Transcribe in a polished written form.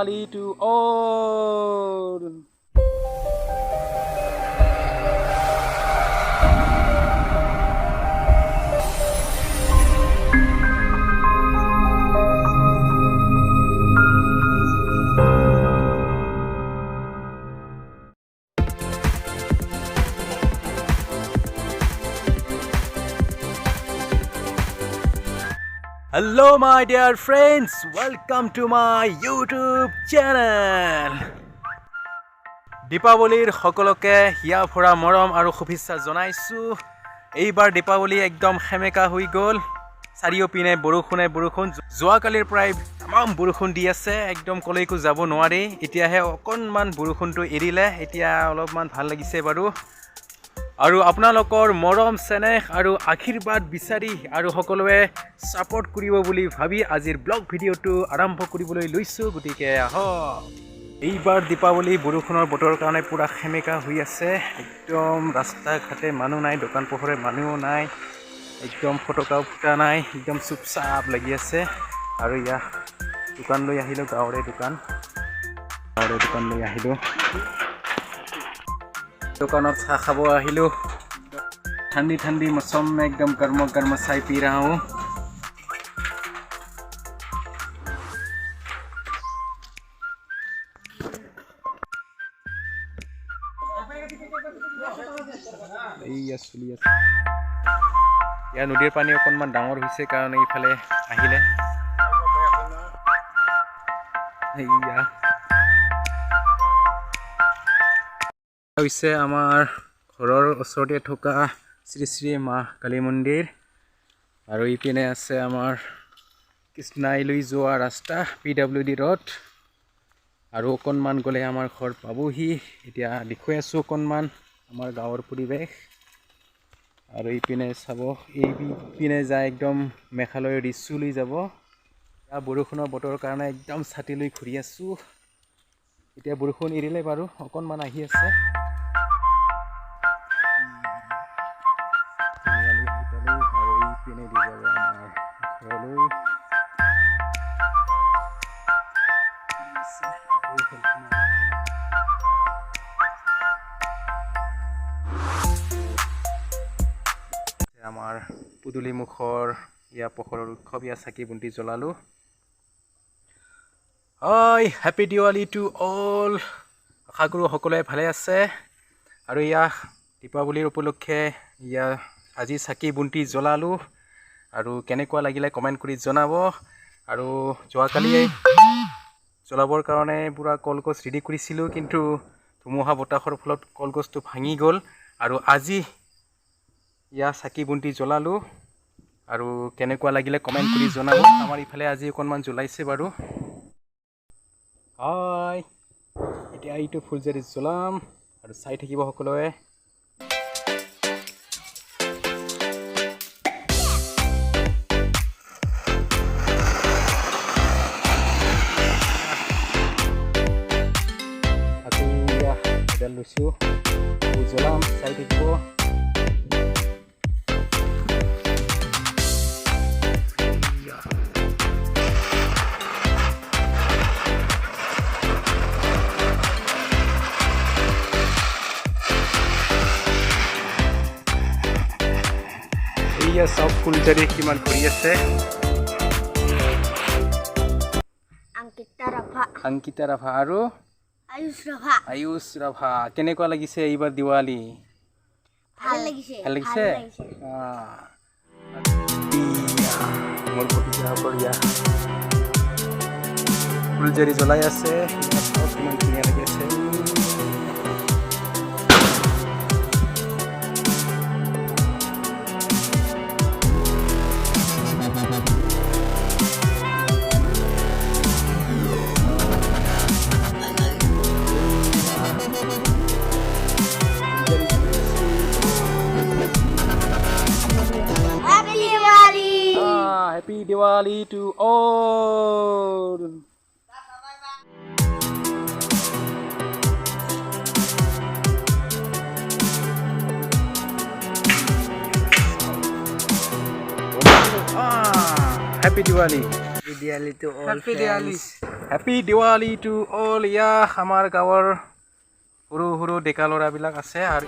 Diwali to all. Hello my dear friends, welcome to my YouTube channel. দীপাৱলীৰ সকলোকে হিয়া ভৰা মৰম আৰু শুভেচ্ছা জনাইছো। এইবাৰ দীপাৱলী একদম খেমেকা হৈ গ'ল। চাৰিওপিনে বৰষুণ যোৱাকালিৰ পৰাই তামাম বৰষুণ দি আছে, একদম কলৈকো যাব নোৱাৰি। এতিয়াহে অকণমান বৰষুণটো এৰিলে, এতিয়া অলপমান ভাল লাগিছে বাৰু। আৰু আপোনালোকৰ মৰম চেনেহ আৰু আশীৰ্বাদ বিচাৰি আৰু সকলোৱে ছাপোৰ্ট কৰিব বুলি ভাবি আজিৰ ব্লগ ভিডিঅ'টো আৰম্ভ কৰিবলৈ লৈছোঁ। গতিকে আহক। এইবাৰ দীপাৱলী বৰষুণৰ বতৰৰ কাৰণে পূৰা সেমেকা হৈ আছে। একদম ৰাস্তা ঘাটে মানুহ নাই, দোকান পোহৰে মানুহো নাই, একদম ফটকাও ফুটা নাই, একদম চুপচাপ লাগি আছে। আৰু ইয়াত দোকান লৈ আহিলোঁ, গাঁৱৰে দোকান লৈ আহিলোঁ। दुकानों चाह खाबो आहिलो। ठंडी ठंडी मौसम में एकदम गर्मा चाय पी रहा हूँ। या नदीर पानी अकणमान डाঙर হৈছে कारण इफाले আহিলে। হৈছে আমাৰ ঘৰৰ ওচৰতে থকা শ্ৰী শ্ৰী মা কালী মন্দিৰ। আৰু ইপিনে আছে আমাৰ কৃষ্ণাইলৈ যোৱা ৰাস্তা PWD ৰোড। আৰু অকণমান গ'লে আমাৰ ঘৰ পাবহি। এতিয়া দেখুৱাই আছোঁ অকণমান আমাৰ গাঁৱৰ পৰিৱেশ। আৰু ইপিনে চাব, এইপিনে যায় একদম মেঘালয়ৰ দৃশ্যলৈ যাব। বৰষুণৰ বতৰৰ কাৰণে একদম ছাতি লৈ ঘূৰি আছোঁ। এতিয়া বৰষুণ এৰিলে বাৰু, অকণমান আহি আছে। আমাৰ পুদুলি মুখৰ ইয়া পোহৰৰ উৎসৱ, ইয়া চাকি বন্তি জ্বলালোঁ। হয়, হেপী দিৱালী টু অল। আশা কৰোঁ সকলোৱে ভালে আছে। আৰু ইয়া দীপাৱলীৰ উপলক্ষে ইয়া আজি চাকি বন্তি জ্বলালোঁ। আৰু কেনেকুৱা লাগিলে কমেণ্ট কৰি জনাব। আৰু যোৱাকালি জ্বলাবৰ কাৰণে পুৰা কলগছ ৰেডি কৰিছিলোঁ, কিন্তু ধুমুহা বতাহৰ ফলত কলগছটো ভাঙি গ'ল। আৰু আজি ইয়া চাকি বন্তি জ্বলালোঁ। আৰু কেনেকুৱা লাগিলে কমেণ্ট কৰি জনাব। আমাৰ ইফালে আজি অকণমান জ্বলাইছে বাৰু। হয়, এতিয়া এইটো ফুলজাৰি জ্বলাম আৰু চাই থাকিব সকলোৱে। লৈছোঁ জ্বলাম, চাই থাকিব। এইয়া চব ফুলজাৰি কিমান ঘূৰি আছে। অংকিতা ৰাভা আৰু আয়ুষ ৰাভা। কেনেকুৱা লাগিছে এইবাৰ দিৱালী? ভাল লাগিছে। মোৰ ভতিজা ফুলজাৰি জ্বলাই আছে, কিমান ধুনীয়া লাগি আছে। Happy Diwali to all. Happy Diwali. Happy Diwali to all. Happy friends. Diwali. Happy Diwali to all. ইয়া আমাৰ গাঁৱৰ সৰু সৰু ডেকা ল'ৰাবিলাক আছে আৰু